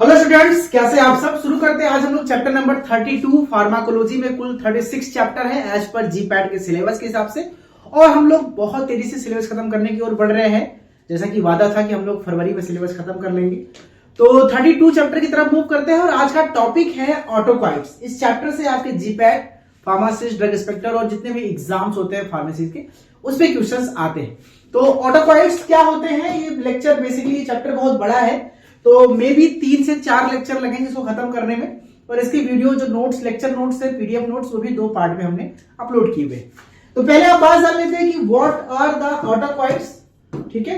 Hello students, कैसे आप सब। शुरू करते हैं। आज हम लोग चैप्टर नंबर 32 फार्माकोलॉजी में कुल 36 चैप्टर है एज पर जीपैट के सिलेबस के हिसाब से, और हम लोग बहुत तेजी से सिलेबस खत्म करने की ओर बढ़ रहे हैं। जैसा कि वादा था कि हम लोग फरवरी में सिलेबस खत्म कर लेंगे, तो 32 चैप्टर की तरफ मूव करते हैं। और आज का टॉपिक है ऑटोकाइट्स। इस चैप्टर से आपके जीपैट, फार्मासिस्ट, ड्रग इंस्पेक्टर और जितने भी एग्जाम्स होते हैं फार्मेसी के, उस पे क्वेश्चंस आते हैं। तो ऑटोकाइट्स क्या होते हैं, ये लेक्चर बेसिकली चैप्टर बहुत बड़ा है, तो मे भी 3 से 4 लेक्चर लगेंगे इसको खत्म करने में। और इसके वीडियो जो नोट्स, लेक्चर नोट्स है, पीडीएफ नोट्स, वो भी 2 पार्ट में हमने अपलोड किए हुए। तो पहले आप बात जान लेते हैं कि व्हाट आर द ऑटोकाइट्स। ठीक है,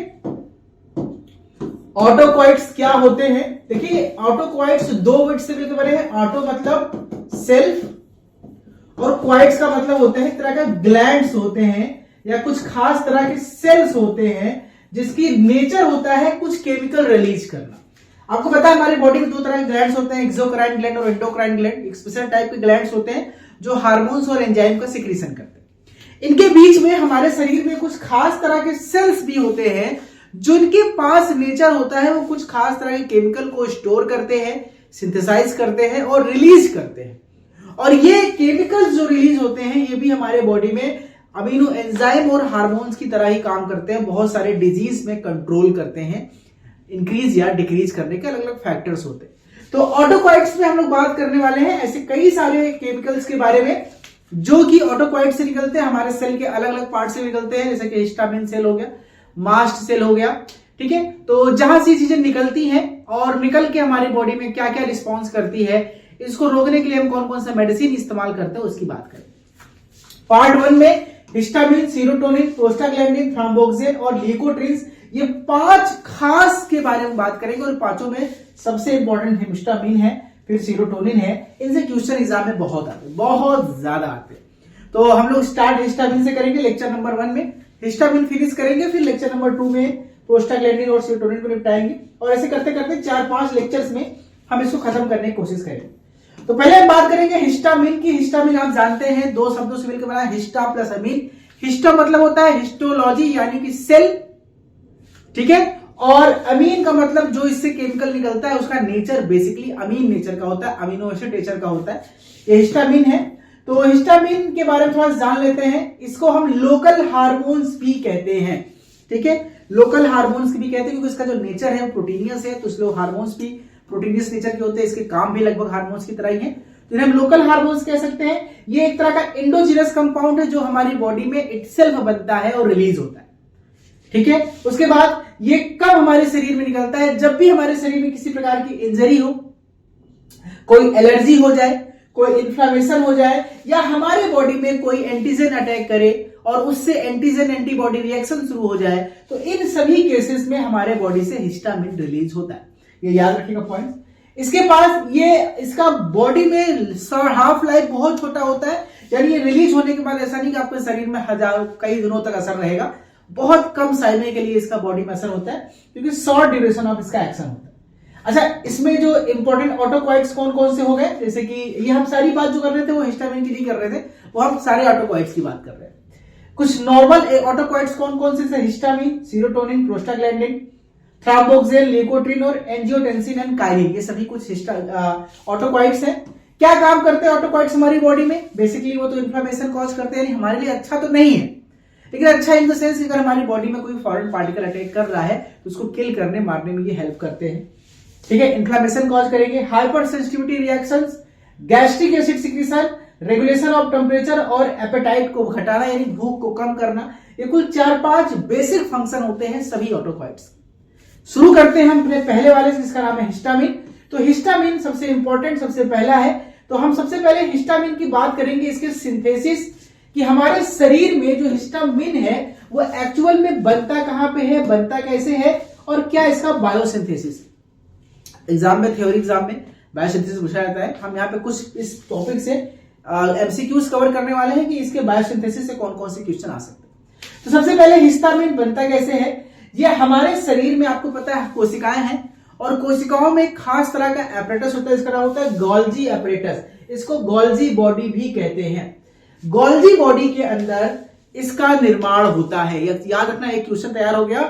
ऑटोकाइट्स क्या होते हैं। देखिए, ऑटोकाइट्स 2 वर्ड से मिलकर बने हैं। ऑटो मतलब सेल्फ और क्वाइट्स का मतलब होते हैं एक तरह का ग्लैंड्स होते हैं या कुछ खास तरह के सेल्स होते हैं जिसकी नेचर होता है कुछ केमिकल रिलीज करना। आपको पता है हमारी बॉडी में 2 तरह के ग्लैंड्स होते हैं, एक्सोक्राइन ग्लैंड और एंडोक्राइन ग्लैंड। एक स्पेशल टाइप के ग्लैंड्स होते हैं जो हार्मोन्स और एंजाइम का सिक्रीशन करते हैं। इनके बीच में हमारे शरीर में कुछ खास तरह के सेल्स भी होते हैं जिनके पास नेचर होता है वो कुछ खास तरह के केमिकल को स्टोर करते हैं, सिंथेसाइज करते हैं और रिलीज करते हैं। और ये केमिकल्स जो रिलीज होते हैं ये भी हमारे बॉडी में अमीनो एंजाइम और हार्मोन्स की तरह ही काम करते हैं। बहुत सारे डिजीज में कंट्रोल करते हैं, इंक्रीज या डिक्रीज करने के अलग अलग फैक्टर्स होते हैं। तो ऑटोकाइट्स में हम लोग बात करने वाले हैं ऐसे कई सारे केमिकल्स के बारे में जो कि ऑटोकाइट से निकलते हैं, हमारे सेल के अलग अलग पार्ट से निकलते हैं, जैसे कि हिस्टामिन सेल हो गया, मास्ट सेल हो गया। ठीक है, तो जहां से चीजें निकलती हैं और निकल के हमारी बॉडी में क्या क्या रिस्पॉन्स करती है, इसको रोकने के लिए हम कौन कौन सा मेडिसिन इस्तेमाल करते हैं उसकी बात करें। पार्ट 1 में हिस्टामिन, सीरोटोनिन, प्रोस्टाग्लैंडिन, थ्रोम्बोक्सिन और ल्यूकोट्रीन्स, ये 5 खास के बारे में बात करेंगे। और पांचों में सबसे इंपॉर्टेंट हिस्टामिन है, फिर सीरोटोनिन है। इनसे क्वेश्चन एग्जाम में बहुत आते हैं, बहुत ज्यादा आते हैं। तो हम लोग स्टार्ट हिस्टामिन से करेंगे लेक्चर नंबर 1 में, हिस्टामिन फिनिश करेंगे, फिर लेक्चर नंबर 2 में प्रोस्टाग्लैंडिन और सीरोटोनिन को निपटाएंगे। और ऐसे करते करते 4-5 लेक्चर्स में हम इसको खत्म करने की कोशिश करेंगे। तो पहले हम बात करेंगे हिस्टामिन की। हिस्टामिन आप जानते हैं 2 शब्दों से मिलकर बना है, हिस्टा प्लस अमीन। हिस्टा मतलब होता है हिस्टोलॉजी यानी कि सेल, ठीक है, और अमीन का मतलब जो इससे केमिकल निकलता है उसका नेचर बेसिकली अमीन नेचर का होता है, अमीनो एसिड नेचर का होता है, ये हिस्टामिन है। तो हिस्टामिन के बारे में थोड़ा जान लेते हैं। इसको हम लोकल हार्मोन्स भी कहते हैं। ठीक है, लोकल हार्मोन्स भी कहते हैं क्योंकि इसका जो नेचर है वो प्रोटीनियस है, तो इसलिए हार्मोन्स भी प्रोटीनियस नेचर के होते हैं, इसके काम भी लगभग हार्मोन्स की तरह ही है, तो हम लोकल हार्मोन्स कह सकते हैं। ये एक तरह का एंडोजीनस कंपाउंड है जो हमारी बॉडी में इटसेल्फ बनता है और रिलीज होता है। ठीक है, उसके बाद ये कब हमारे शरीर में निकलता है, जब भी हमारे शरीर में किसी प्रकार की इंजरी हो, कोई एलर्जी हो जाए, कोई इन्फ्लामेशन हो जाए, या हमारे बॉडी में कोई एंटीजन अटैक करे और उससे एंटीजन एंटीबॉडी रिएक्शन शुरू हो जाए, तो इन सभी केसेस में हमारे बॉडी से हिस्टामिन रिलीज होता है। ये याद रखिएगा पॉइंट। इसके पास ये इसका बॉडी में हाफ लाइफ बहुत छोटा होता है, यानी ये रिलीज होने के बाद ऐसा नहीं कि आपके शरीर में हजारों कई दिनों तक असर रहेगा, बहुत कम समय के लिए इसका बॉडी में असर होता है क्योंकि शॉर्ट ड्यूरेशन ऑफ इसका एक्शन होता है। अच्छा, इसमें जो इंपॉर्टेंट ऑटोकाइट्स कौन कौन से हो गए, जैसे कि ये हम सारी बात जो कर रहे थे वो हिस्टामिन की नहीं कर रहे थे, वो हम सारे ऑटोकाइट्स की बात कर रहे हैं। कुछ नॉर्मल ऑटोकाइट्स कौन कौन से, histamine, serotonin, prostaglandin, thromboxane, leukotriene और एंजियोटेंसिन एंड काइनिन, ये सभी कुछ ऑटोकाइट्स हैं। क्या काम करते हैं ऑटोकाइट्स हमारी बॉडी में? बेसिकली वो तो इन्फ्लेमेशन कॉज करते हैं, हमारे लिए अच्छा तो नहीं है, लेकिन अच्छा इन द सेंस अगर हमारी बॉडी में कोई फॉरेन पार्टिकल अटैक कर रहा है तो उसको किल करने, मारने में ये हेल्प करते हैं। ठीक है, इन्फ्लेमेशन कॉज करेंगे, hyper sensitivity reactions, gastric acid secretion, regulation of temperature और एपेटाइट को घटाना यानी भूख को कम करना। ये कुल 4-5 बेसिक फंक्शन होते हैं सभी ऑटोकाइट्स। शुरू करते हैं हम अपने पहले वाले से, जिसका नाम है हिस्टामिन। तो हिस्टामिन सबसे इंपॉर्टेंट, सबसे पहला है, तो हम सबसे पहले हिस्टामिन की बात करेंगे, इसके सिंथेसिस, कि हमारे शरीर में जो हिस्टामिन है वो एक्चुअल में बनता कहां पे है, बनता कैसे है, और क्या इसका बायोसिंथेसिस। एग्जाम में, थ्योरी एग्जाम में बायोसिंथेसिस पूछा जाता है। हम यहाँ पे कुछ इस टॉपिक से एमसीक्यूज कवर करने वाले हैं कि इसके बायोसिंथेसिस से कौन कौन से क्वेश्चन आ सकते हैं। तो सबसे पहले हिस्टामिन बनता कैसे है। ये हमारे शरीर में आपको पता है कोशिकाएं हैं, और कोशिकाओं में खास तरह का एपरेटस होता है, इसका नाम होता है गोल्जी एपरेटस। इसको गोल्जी बॉडी भी कहते हैं। गोल्जी बॉडी के अंदर इसका निर्माण होता है। याद रखना, एक क्वेश्चन तैयार हो गया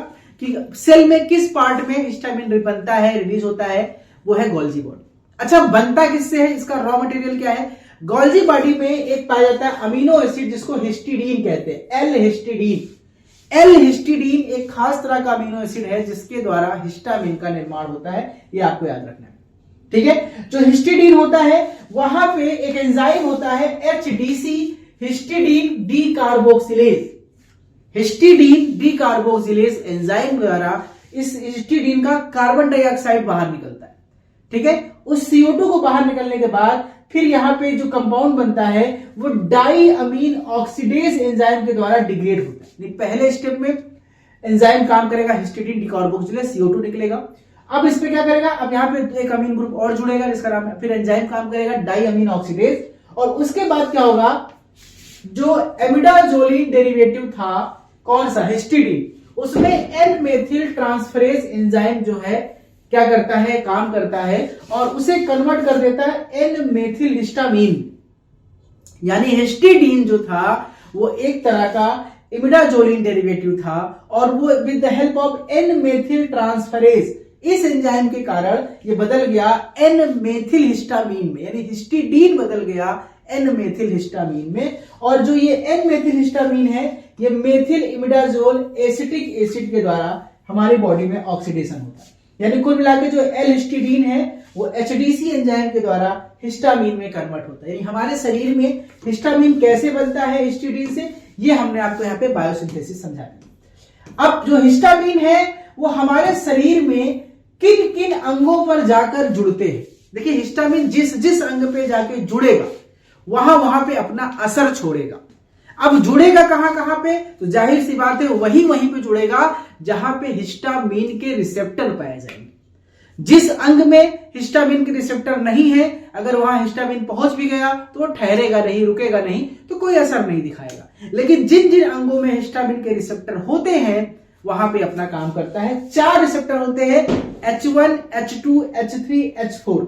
कि सेल में किस पार्ट में हिस्टामिन बनता है, रिलीज होता है। वो है गोल्जी बॉडी। अच्छा, बनता किससे है, इसका रॉ मटेरियल क्या है? गोल्जी बॉडी में एक पाया जाता है अमीनो एसिड जिसको हिस्टिडीन कहते हैं, एल हिस्टिडीन। एल हिस्टिडीन एक खास तरह का अमीनो एसिड है जिसके द्वारा हिस्टामिन का निर्माण होता है, ये आपको याद रखना है। ठीक है, जो हिस्टिडीन होता है वहां पे एक एंजाइम होता है HDC, histidine decarboxylase. Histidine decarboxylase enzyme द्वारा इस हिस्टिडीन का कार्बन डाइऑक्साइड बाहर निकलता है। ठीक है, उस CO2 को बाहर निकलने के बाद फिर यहां पे जो कंपाउंड बनता है वो डाई अमीन ऑक्सीडेज एंजाइम के द्वारा डिग्रेड होता है। पहले स्टेप में एंजाइम काम करेगा, हिस्टिडीन डीकार्बोक्सिलेज, CO2 निकलेगा। अब इस पे क्या करेगा, अब यहाँ पे एक अमीन ग्रुप और जुड़ेगा जिसका नाम है, फिर एंजाइम काम करेगा डाई अमीन ऑक्सीडेज, और उसके बाद क्या होगा, जो एमिडाजोलिन डेरिवेटिव था कौन सा, हिस्टिडीन, उसमें एन मेथिल ट्रांसफरेज एंजाइम जो है क्या करता है, काम करता है, और उसे कन्वर्ट कर देता है एन मेथिल हिस्टामीन। यानी हिस्टिडीन जो था वो एक तरह का इमिडाजोलिन डेरिवेटिव था, और वो with the help of N methyl transferase, इस एंजाइम के कारण ये बदल गया एन मेथिल हिस्टामीन में, यानी हिस्टिडीन बदल गया एन मेथिल हिस्टामीन में। और जो ये एन मेथिल हिस्टामीन है ये मेथिल इमिडाजोल एसिटिक एसिड के द्वारा हमारी बॉडी में ऑक्सीडेशन होता है। यानी कुल मिलाकर जो एल हिस्टिडीन है वो HDC एंजाइम के द्वारा हिस्टामीन में कन्वर्ट होता है। यानी हमारे शरीर में हिस्टामीन कैसे बनता है हिस्टिडीन से, ये हमने आपको यहाँ पे बायोसिंथेसिस समझा दिया। अब जो हिस्टामीन है वो हमारे शरीर में किन किन अंगों पर जाकर जुड़ते हैं। देखिए, हिस्टामीन जिस जिस अंग पे जाके जुड़ेगा वहां वहां पे अपना असर छोड़ेगा। अब जुड़ेगा कहां कहां पे, तो जाहिर सी बात है वहीं पे जुड़ेगा जहां पे हिस्टामीन के रिसेप्टर पाए जाएंगे। जिस अंग में हिस्टामीन के रिसेप्टर नहीं है, अगर वहां हिस्टामीन पहुंच भी गया तो वो ठहरेगा नहीं, रुकेगा नहीं, तो कोई असर नहीं दिखाएगा। लेकिन जिन जिन अंगों में हिस्टामीन के रिसेप्टर होते हैं वहां पे अपना काम करता है। 4 रिसेप्टर होते हैं, H1, H2, H3, H4।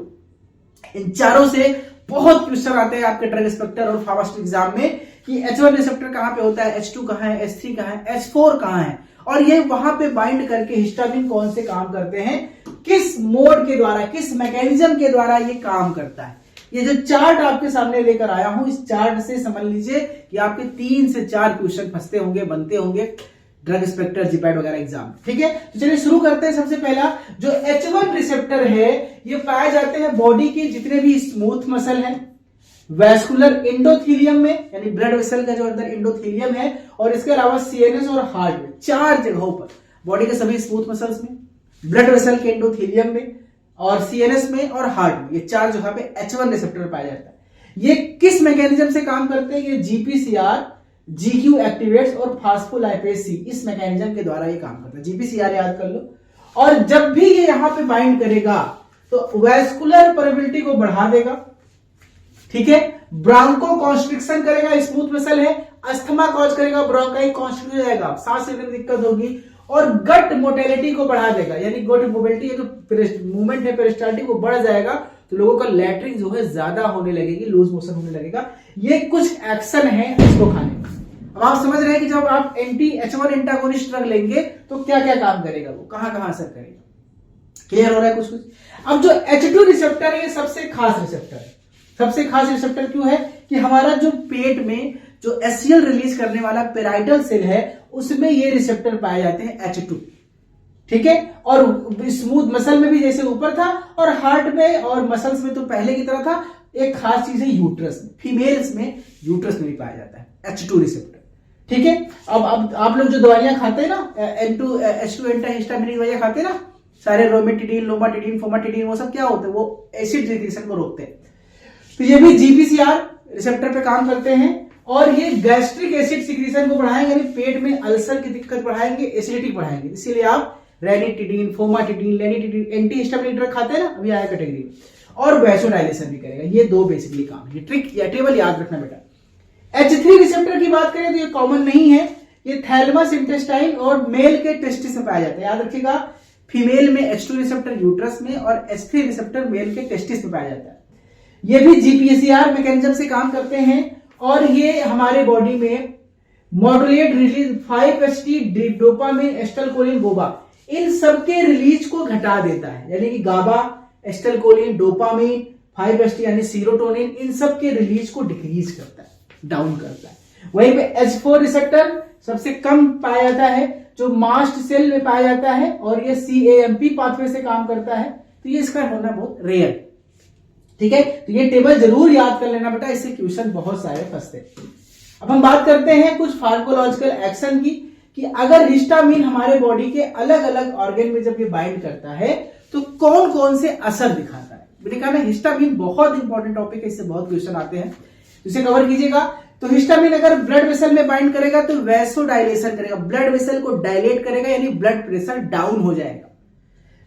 इन चारों से बहुत क्वेश्चन आते हैं आपके ड्रग इंस्पेक्टर और फार्मास्यूटिकल एग्जाम में कि H1 रिसेप्टर कहां पे होता है, H2 कहां है, H3 कहां है, H4 कहां है, और ये वहां पे बाइंड करके हिस्टामिन कौन से काम करते हैं, किस मोड के द्वारा, किस मैकेनिज्म के द्वारा ये काम करता है। ये जो चार्ट आपके सामने लेकर आया हूं, इस चार्ट से समझ लीजिए कि आपके 3 से 4 क्वेश्चन फंसते होंगे, बनते होंगे ड्रग इंस्पेक्टर, जीपैट वगैरह एग्जाम। ठीक है, तो चलिए शुरू करते हैं। सबसे पहला जो H1 रिसेप्टर है ये पाए जाते हैं बॉडी के जितने भी स्मूथ मसल हैं, वैस्कुलर एंडोथीलियम में, यानी ब्लड वेसल का जो अंदर एंडोथीलियम है, और इसके अलावा CNS और हार्ट में, 4 जगहों पर बॉडी के सभी स्मूथ मसल्स में, ब्लड वेसल के एंडोथीलियम में, और CNS में और हार्ट में, ये 4 जगह पे H1 रिसेप्टर पाया जाता है। ये किस मैकेनिज्म से काम करते हैं, ये GPCR, GQ एक्टिवेट्स और फास्फोलाइपेज C, इस मैकेनिज्म के द्वारा ये काम करता है। GPCR याद कर लो। और जब भी ये यहां पे बाइंड करेगा तो वैस्कुलर परमिबिलिटी को बढ़ा देगा। ठीक है, ब्रांको कॉन्स्ट्रिक्शन करेगा, स्मूथ मसल है, अस्थमा कॉज करेगा, ब्रोंकाई कॉन्स्ट्रिक्ट हो जाएगा, सांस लेने में दिक्कत होगी, और गट मोटेलिटी को बढ़ा देगा, यानी गट मोबिलिटी, जो मूवमेंट है पेरिस्टाल्टिक वो बढ़ जाएगा, तो लोगों का लैट्रिन जो है ज्यादा होने लगेगी, लूज मोशन होने लगेगा। ये कुछ एक्शन है इसको खाने का। अब आप समझ रहे हैं कि जब आप H1 एंटागोनिस्ट ड्रग लेंगे तो क्या क्या काम करेगा, वो कहां कहां असर करेगा। क्लियर हो रहा है कुछ कुछ। अब जो H2 रिसेप्टर है ये सबसे खास रिसेप्टर है। सबसे खास रिसेप्टर क्यों है कि हमारा जो पेट में जो HCl रिलीज करने वाला पेराइटल सेल है उसमें ये रिसेप्टर पाए जाते हैं H2। ठीक है, और स्मूथ मसल में भी जैसे ऊपर था, और हार्ट में और मसल्स में तो पहले की तरह था। एक खास चीज है यूट्रस में, फीमेल्स में यूट्रस में भी पाया जाता है H2 रिसेप्टर। ठीक है, अब आप लोग जो दवाइयां खाते हैं ना, H2 एंटाहिस्टामिनिक दवाइयां खाते हैं ना, सारे रोमेटिडिन, लोमाटिडिन, फोमाटिडिन, वो सब क्या होते हैं, वो एसिड रिक्रीशन को रोकते हैं। तो ये भी GPCR रिसेप्टर पे काम करते हैं, और ये गैस्ट्रिक एसिड सिक्रीशन को बढ़ाएंगे, यानी पेट में अल्सर की दिक्कत बढ़ाएंगे, एसिडिटी बढ़ाएंगे। इसीलिए आप रेनिटिडिन, फोमाटिडिन, लेनिटिडिन, एंटीहिस्टामिनिक ड्रग खाते हैं ना, अभी आया कैटेगरी में, और वैसोडाइलेशन भी करेगा। ये 2 बेसिकली काम, ये ट्रिक या टेबल याद रखना बेटा। H3 रिसेप्टर की बात करें तो ये कॉमन नहीं है, ये थैलेमस इंटेस्टाइन और मेल के टेस्टिस में पाया जाता है। याद रखिएगा, फीमेल में H2 रिसेप्टर यूट्रस में और H3 रिसेप्टर मेल के टेस्टिस में पाया जाता है। ये भी GPCR मैकेनिज्म से काम करते हैं, और ये हमारे बॉडी में modulate release 5-HT dopamine, acetylcholine, GABA, इन सबके रिलीज को घटा देता है। यानी कि गाबा, एस्टिलकोलिन, डोपामिन, 5-HT यानी सीरोटोनिन, इन सब के रिलीज को डिक्रीज करता है, डाउन करता है। वहीं पे H4 रिसेप्टर सबसे कम पाया जाता है, जो मास्ट सेल में पाया जाता है, और ये CAMP पाथवे से काम करता है, तो ये इसका होना बहुत रेयर। ठीक है, तो ये टेबल जरूर याद कर लेना बेटा, इससे क्वेश्चन बहुत सारे फंसते हैं। अब हम बात करते हैं कुछ फार्माकोलॉजिकल एक्शन की, कि अगर हिस्टामिन हमारे बॉडी के अलग अलग ऑर्गन में जब ये बाइंड करता है तो कौन कौन से असर दिखाता है। मैंने कहा ना हिस्टामिन बहुत इंपॉर्टेंट टॉपिक है, इससे बहुत क्वेश्चन आते हैं, इसे कवर कीजिएगा। तो हिस्टामिन अगर ब्लड वेसल में बाइंड करेगा तो वैसोडाइलेशन करेगा, ब्लड वेसल को डायलेट करेगा, यानी ब्लड प्रेशर डाउन हो जाएगा,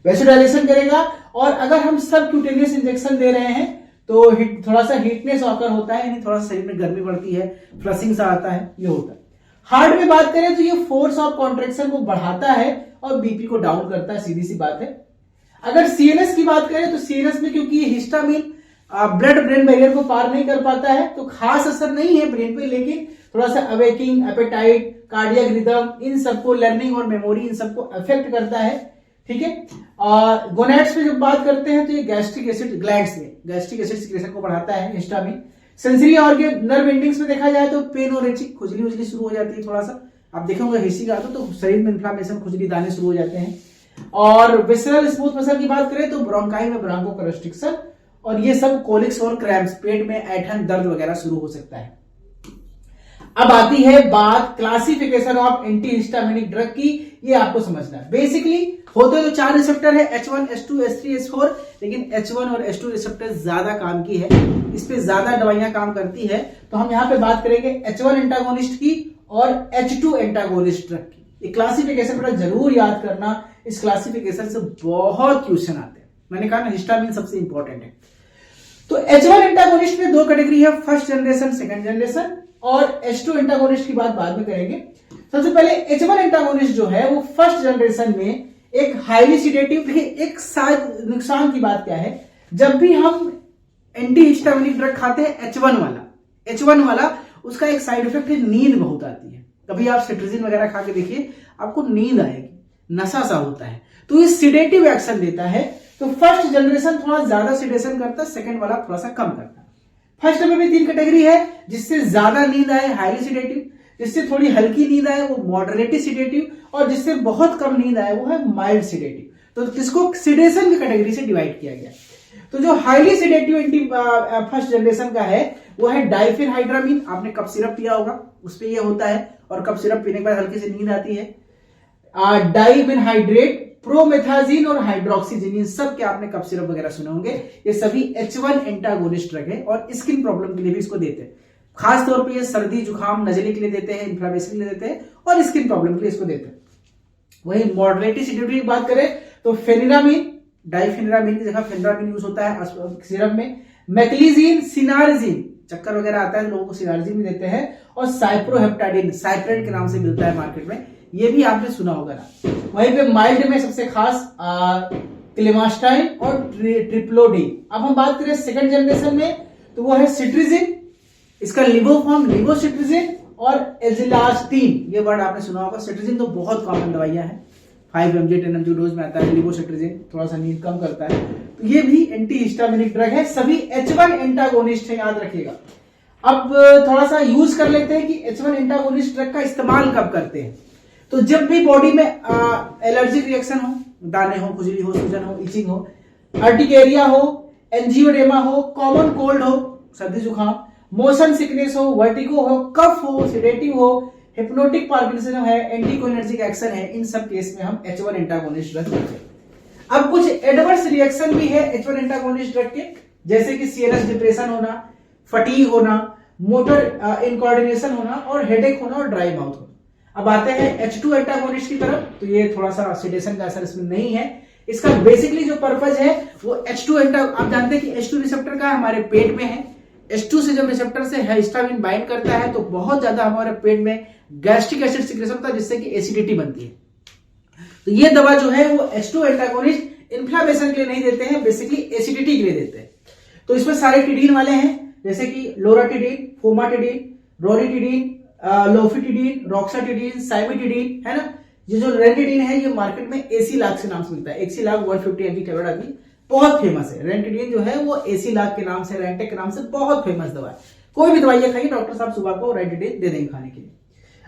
वैसोडाइलेशन करेगा। और अगर हम सबक्यूटेनियस इंजेक्शन दे रहे हैं तो थोड़ा सा हीटनेस ऑकर होता है, यानी थोड़ा सा शरीर में गर्मी बढ़ती है, फ्लशिंग सा आता है, ये होता है। हार्ट में बात करें तो ये फोर्स ऑफ कॉन्ट्रेक्शन को बढ़ाता है और बीपी को डाउन करता है, सीधी सी बात है। अगर सीएनएस की बात करें तो सीएनएस में क्योंकि ये हिस्टामिन ब्लड ब्रेन बैरियर को पार नहीं कर पाता है तो खास असर नहीं है ब्रेन पे, लेकिन थोड़ा सा अवेकिंग, एपेटाइट, कार्डियक रिदम, इन सबको, लर्निंग और मेमोरी, इन सबको अफेक्ट करता है। ठीक है, और गोनेड्स में जब बात करते हैं तो ये गैस्ट्रिक एसिड ग्लैंड्स में गैस्ट्रिक एसिड सिक्रेशन को बढ़ाता है histamine. Sensory organ nerve endings में देखा जाए तो पेन और इचिंग, खुजली उजली शुरू हो जाती है, थोड़ा सा आप देखेंगे हिस्सी का तो शरीर में इन्फ्लामेशन, खुजली, दाने शुरू हो जाते हैं। और विसरल स्मूथ मसल की बात करें तो ब्रोंकाई में ब्रोंको कंस्ट्रिक्शन, और ये सब कोलिक्स और क्रैम्प्स, पेट में ऐठन, दर्द वगैरह शुरू हो सकता है। अब आती है बात classification of anti histaminic drug की, ये आपको समझना है। बेसिकली होते तो 4 रिसेप्टर है, H1, H2, H3, H4, लेकिन H1 और H2 रिसेप्टर ज्यादा काम की है, इस पे ज्यादा दवाइयां काम करती है। तो हम यहां पे बात करेंगे H1 एंटागोनिस्ट की और H2 एंटागोनिस्ट ड्रग की। ये क्लासिफिकेशन पर जरूर याद करना, इस क्लासिफिकेशन से बहुत क्वेश्चन आते हैं। मैंने कहा ना हिस्टामिन सबसे इंपॉर्टेंट है। तो H1 एंटागोनिस्ट में 2 कैटेगरी है, फर्स्ट जनरेशन, सेकंड जनरेशन, और H2 एंटागोनिस्ट की बात बाद में करेंगे। सबसे पहले H1 एंटागोनिस्ट जो है वो फर्स्ट जनरेशन में एक हाईली सिडेटिव, एक नुकसान की बात क्या है, जब भी हम एंटी हिस्टामिनिक ड्रग खाते हैं H1 वाला उसका एक साइड इफेक्ट है, नींद बहुत आती है। कभी आप सिट्रिजिन वगैरह खा के देखिए, आपको नींद आएगी, नशा सा होता है, तो ये सिडेटिव एक्शन देता है। तो फर्स्ट जनरेशन थोड़ा ज्यादा सिडेशन करता है, सेकंड वाला थोड़ा सा कम करता है। फर्स्ट में भी 3 कैटेगरी है, जिससे ज्यादा नींद आए हाईली सिडेटिव, जिससे थोड़ी हल्की नींद आए वो मॉडरेटली सिडेटिव, और जिससे बहुत कम नींद आए वो है माइल्ड सिडेटिव। तो किसको सिडेशन की कैटेगरी से डिवाइड किया गया। तो जो highly sedative anti first generation का है वो है डाइफेनहाइड्रामीन, आपने कफ सिरप पिया होगा, उसपे ये होता है, और कफ सिरप पीने के बाद हल्की से नींद आती है। डाइबेनहाइड्रेट, प्रोमेथाजीन और हाइड्रोक्सीजिन, इन सब के आपने कफ सिरप वगैरह सुने होंगे। ये सभी H1 एंटागोनिस्ट ड्रग है, और स्किन प्रॉब्लम के लिए भी इसको देते हैं। खास तौर पे ये सर्दी, जुकाम, नजले के लिए देते हैं, इन्फ्लेमेशन के लिए देते हैं, और स्किन प्रॉब्लम के लिए इसको देते हैं। वही मॉडरेटली सिडेटिव की बात करें तो फेनिरामीन, डाइफेनिरामीन की जगह फेनिरामीन यूज होता है सिरप में। मैक्लीजीन, सिनारजीन, चक्कर वगैरह आता है लोगों को सिनारजीन भी देते हैं, और साइप्रोहेप्टाडिन, साइप्रेट के नाम से मिलता है मार्केट में, ये भी आपने सुना होगा ना। वहीं पे माइल्ड में सबसे खास क्लेमास्टाइन और ट्रिप्लोडीन। अब हम बात करें सेकंड जनरेशन में तो वो है सिट्रिजिन, इसका लिवोफॉर्म लिवोसिट्रिजिन और एजिलास्टीन, ये वर्ड आपने सुना होगा। सिट्रिजिन तो बहुत कॉमन दवाइयां हैं, 5 mg 10 mg डोज में आता है। लिवोसिट्रिजिन थोड़ा सा नींद कम करता है, तो ये भी एंटी हिस्टामिनिक ड्रग है, सभी H1 एंटागोनिस्ट है, याद रखिएगा। अब थोड़ा सा यूज कर लेते हैं कि H1 एंटागोनिस्ट ड्रग का इस्तेमाल कब करते हैं। तो जब भी बॉडी में एलर्जिक रिएक्शन हो, दाने हो, खुजली हो, सूजन हो, इचिंग हो, अर्टिकेरिया हो, एंजियोडेमा हो, कॉमन कोल्ड हो, सर्दी जुकाम, मोशन सिकनेस हो, वर्टिगो हो, कफ हो, सिडेटिव हो, हिप्नोटिक पार्किंसनिज्म है, एंटीकोलिनर्जिक एक्शन है, इन सब केस में हम H1 एंटागोनिस्ट ड्रग देते हैं। अब कुछ एडवर्स रिएक्शन भी है H1 एंटागोनिस्ट ड्रग के, जैसे कि सीएनएस डिप्रेशन होना, फटीग होना, मोटर इनकोऑर्डिनेशन होना, और हेडेक होना, और ड्राई माउथ होना। अब आते हैं H2 एंटागोनिस्ट की तरफ, तो ये थोड़ा सा सिडेशन का असर इसमें नहीं है। इसका बेसिकली जो पर्पज है वो H2 आप जानते हैं कि H2 रिसेप्टर का हमारे पेट में है। H2 से जब रिसेप्टर से हिस्टामिन बाइंड करता है तो बहुत ज्यादा हमारे पेट में गैस्ट्रिक एसिड सिक्रेशन होता है, जिससे कि एसिडिटी बनती है। तो ये दवा जो है वो H2 एंटागोनिस्ट इन्फ्लेमेशन के लिए नहीं देते हैं, बेसिकली एसिडिटी के लिए देते हैं। तो इसमें सारे टिडीन वाले हैं, जैसे कि लोराटिडीन, फोमाटिडीन, रोनिटिडीन, लोफिटिडीन, रॉक्साटिडीन, साइमिटिडीन, है ना। ये जो रेनिटिडीन है ये मार्केट में एसीलाग से नाम से मिलता है। एसीलाग 150 mg टेबलेट अभी बहुत फेमस है। रेंटिडिन जो है वो एसीलाक के नाम से, रेंटेक के नाम से बहुत फेमस दवा है। कोई भी दवाइयां खाइए, डॉक्टर साहब सुबह को रेंटिडिन दे देंगे खाने के लिए।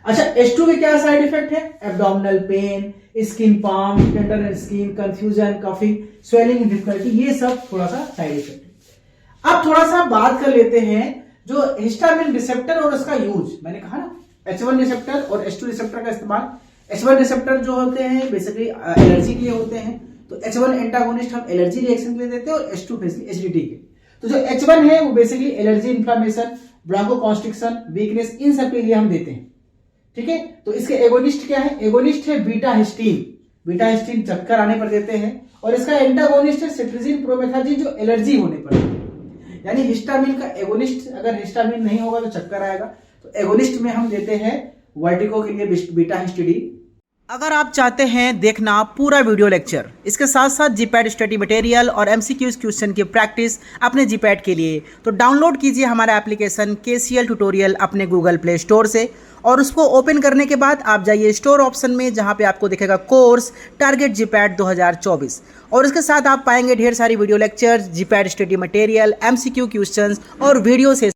अच्छा, H2 के क्या साइड इफेक्ट है? Abdominal pain, skin palm, tender skin, confusion, coughing, swelling difficulty, ये सब थोड़ा सा साइड इफेक्ट है। अब थोड़ा सा बात कर लेते हैं जो हिस्टामिन रिसेप्टर और उसका यूज। मैंने कहा ना H1 रिसेप्टर और H2 रिसेप्टर का इस्तेमाल। H1 रिसेप्टर जो होते हैं बेसिकली एलर्जी के लिए होते हैं, तो H1 एंटागोनिस्ट हम एलर्जी रिएक्शन के लिए देते हैं और H2 बेसिकली एसिडिटी के। तो जो H1 है वो बेसिकली एलर्जी, इन्फ्लामेशन, ब्रोंकोकॉन्स्ट्रिक्शन, वीकनेस, इन सब के लिए हम देते हैं। ठीक है, तो इसके एगोनिस्ट क्या है? एगोनिस्ट है बीटा हिस्टीन। बीटा हिस्टीन चक्कर आने पर देते हैं, और इसका एंटागोनिस्ट है सिट्रिजिन प्रोमेथाजिन जो एलर्जी होने पर देते हैं। यानी हिस्टामिन का एगोनिस्ट, अगर हिस्टामिन नहीं होगा तो चक्कर आएगा, तो एगोनिस्ट में हम देते हैं वर्टिगो के लिए बीटा हिस्टिडीन। अगर आप चाहते हैं देखना पूरा वीडियो लेक्चर, इसके साथ साथ जीपैड स्टडी मटेरियल और एमसीक्यूज क्वेश्चन की प्रैक्टिस अपने जीपैड के लिए, तो डाउनलोड कीजिए हमारा एप्लीकेशन KCL ट्यूटोरियल अपने गूगल प्ले स्टोर से, और उसको ओपन करने के बाद आप जाइए स्टोर ऑप्शन में, जहां पे आपको दिखेगा कोर्स टारगेट जीपैड 2024, और इसके साथ आप पाएंगे ढेर सारी वीडियो लेक्चर्स, जीपैड स्टडी मटेरियल, MCQ क्वेश्चंस और वीडियो से